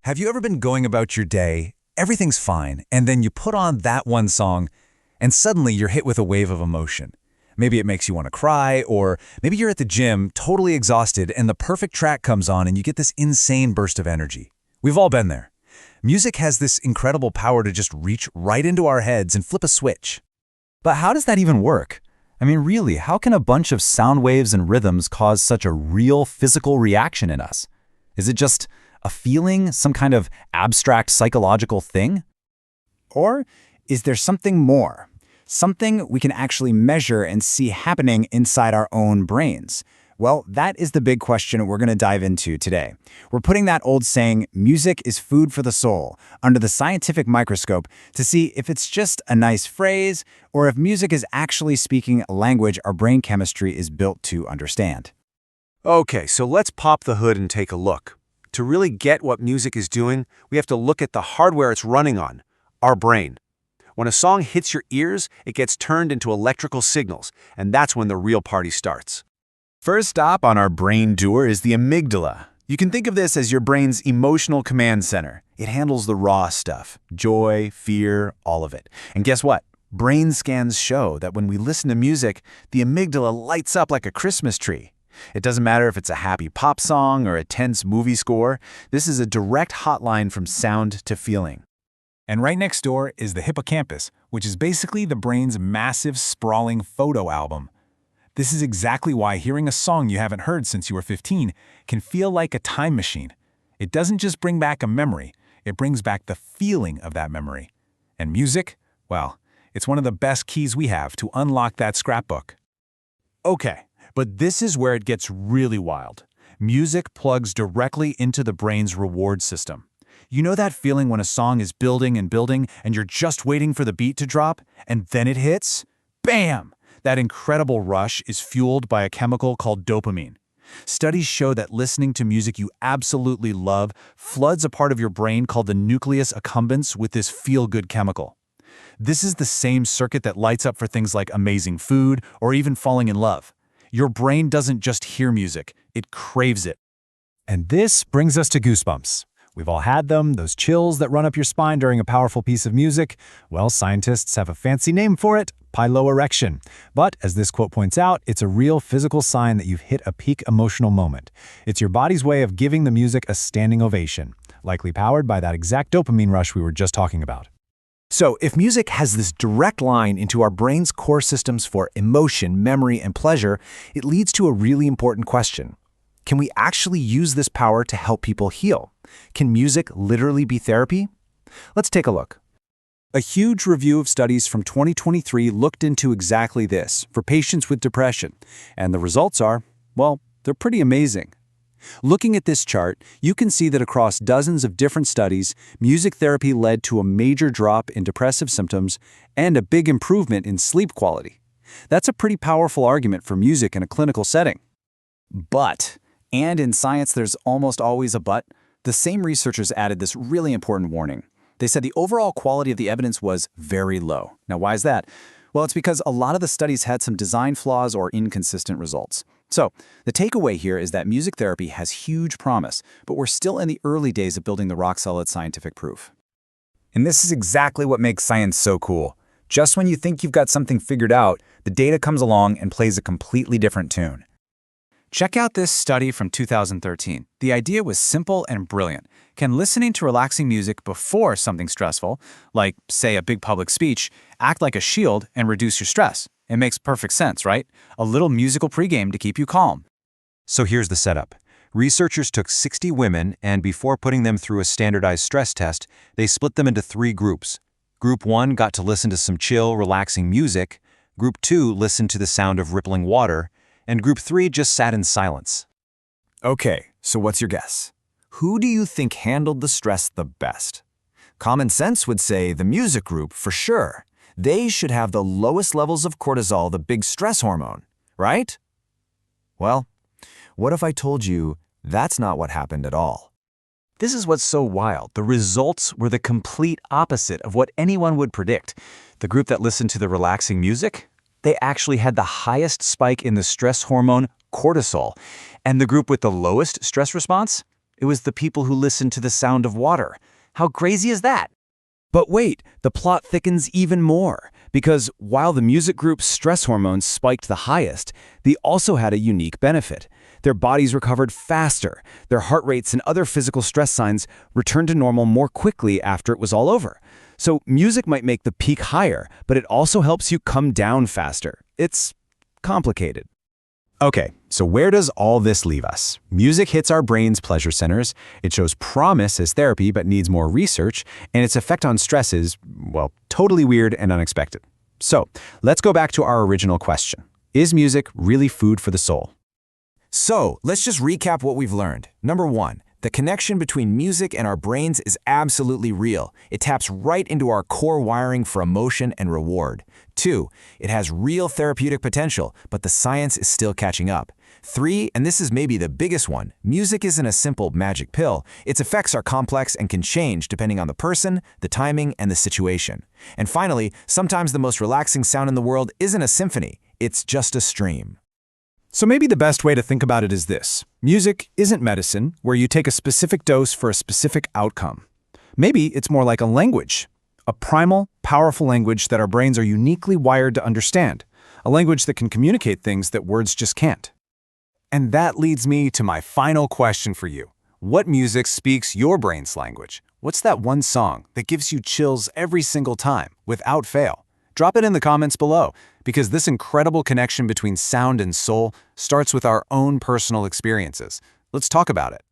Have you ever been going about your day, everything's fine, and then you put on that one song, and suddenly you're hit with a wave of emotion? Maybe it makes you want to cry, or maybe you're at the gym, totally exhausted, and the perfect track comes on and you get this insane burst of energy. We've all been there. Music has this incredible power to just reach right into our heads and flip a switch. But how does that even work? I mean, really, how can a bunch of sound waves and rhythms cause such a real physical reaction in us? Is it just a feeling, some kind of abstract psychological thing? Or is there something more? Something we can actually measure and see happening inside our own brains? Well, that is the big question we're going to dive into today. We're putting that old saying, music is food for the soul, under the scientific microscope to see if it's just a nice phrase or if music is actually speaking a language our brain chemistry is built to understand. Okay, so let's pop the hood and take a look. To really get what music is doing, we have to look at the hardware it's running on, our brain. When a song hits your ears, it gets turned into electrical signals, and that's when the real party starts. First stop on our brain tour is the amygdala. You can think of this as your brain's emotional command center. It handles the raw stuff, joy, fear, all of it. And guess what? Brain scans show that when we listen to music, the amygdala lights up like a Christmas tree. It doesn't matter if it's a happy pop song or a tense movie score. This is a direct hotline from sound to feeling. And right next door is the hippocampus, which is basically the brain's massive, sprawling photo album. This is exactly why hearing a song you haven't heard since you were 15 can feel like a time machine. It doesn't just bring back a memory, it brings back the feeling of that memory. And music, well, it's one of the best keys we have to unlock that scrapbook. Okay, but this is where it gets really wild. Music plugs directly into the brain's reward system. You know that feeling when a song is building and building and you're just waiting for the beat to drop, and then it hits? Bam! That incredible rush is fueled by a chemical called dopamine. Studies show that listening to music you absolutely love floods a part of your brain called the nucleus accumbens with this feel-good chemical. This is the same circuit that lights up for things like amazing food or even falling in love. Your brain doesn't just hear music, it craves it. And this brings us to goosebumps. We've all had them, those chills that run up your spine during a powerful piece of music. Well, scientists have a fancy name for it, piloerection. But as this quote points out, it's a real physical sign that you've hit a peak emotional moment. It's your body's way of giving the music a standing ovation, likely powered by that exact dopamine rush we were just talking about. So, if music has this direct line into our brain's core systems for emotion, memory, and pleasure, it leads to a really important question. Can we actually use this power to help people heal? Can music literally be therapy? Let's take a look. A huge review of studies from 2023 looked into exactly this for patients with depression, and the results are, well, they're pretty amazing. Looking at this chart, you can see that across dozens of different studies, music therapy led to a major drop in depressive symptoms and a big improvement in sleep quality. That's a pretty powerful argument for music in a clinical setting. But, and in science there's almost always a but, the same researchers added this really important warning. They said the overall quality of the evidence was very low. Now, why is that? Well, it's because a lot of the studies had some design flaws or inconsistent results. So, the takeaway here is that music therapy has huge promise, but we're still in the early days of building the rock-solid scientific proof. And this is exactly what makes science so cool. Just when you think you've got something figured out, the data comes along and plays a completely different tune. Check out this study from 2013. The idea was simple and brilliant. Can listening to relaxing music before something stressful, like, say, a big public speech, act like a shield and reduce your stress? It makes perfect sense, right? A little musical pregame to keep you calm. So here's the setup. Researchers took 60 women and before putting them through a standardized stress test, they split them into 3 groups. Group 1 got to listen to some chill, relaxing music. Group 2 listened to the sound of rippling water. And Group 3 just sat in silence. Okay, so what's your guess? Who do you think handled the stress the best? Common sense would say the music group for sure. They should have the lowest levels of cortisol, the big stress hormone, right? Well, what if I told you that's not what happened at all? This is what's so wild. The results were the complete opposite of what anyone would predict. The group that listened to the relaxing music, they actually had the highest spike in the stress hormone cortisol. And the group with the lowest stress response? It was the people who listened to the sound of water. How crazy is that? But wait, the plot thickens even more, because while the music group's stress hormones spiked the highest, they also had a unique benefit. Their bodies recovered faster, their heart rates and other physical stress signs returned to normal more quickly after it was all over. So music might make the peak higher, but it also helps you come down faster. It's complicated. Okay, so where does all this leave us? Music hits our brain's pleasure centers, it shows promise as therapy but needs more research, and its effect on stress is, well, totally weird and unexpected. So, let's go back to our original question. Is music really food for the soul? So, let's just recap what we've learned. Number 1, the connection between music and our brains is absolutely real. It taps right into our core wiring for emotion and reward. 2, it has real therapeutic potential, but the science is still catching up. 3, and this is maybe the biggest one, music isn't a simple magic pill. Its effects are complex and can change depending on the person, the timing, and the situation. And finally, sometimes the most relaxing sound in the world isn't a symphony, it's just a stream. So maybe the best way to think about it is this. Music isn't medicine, where you take a specific dose for a specific outcome. Maybe it's more like a language. A primal, powerful language that our brains are uniquely wired to understand. A language that can communicate things that words just can't. And that leads me to my final question for you. What music speaks your brain's language? What's that one song that gives you chills every single time, without fail? Drop it in the comments below, because this incredible connection between sound and soul starts with our own personal experiences. Let's talk about it.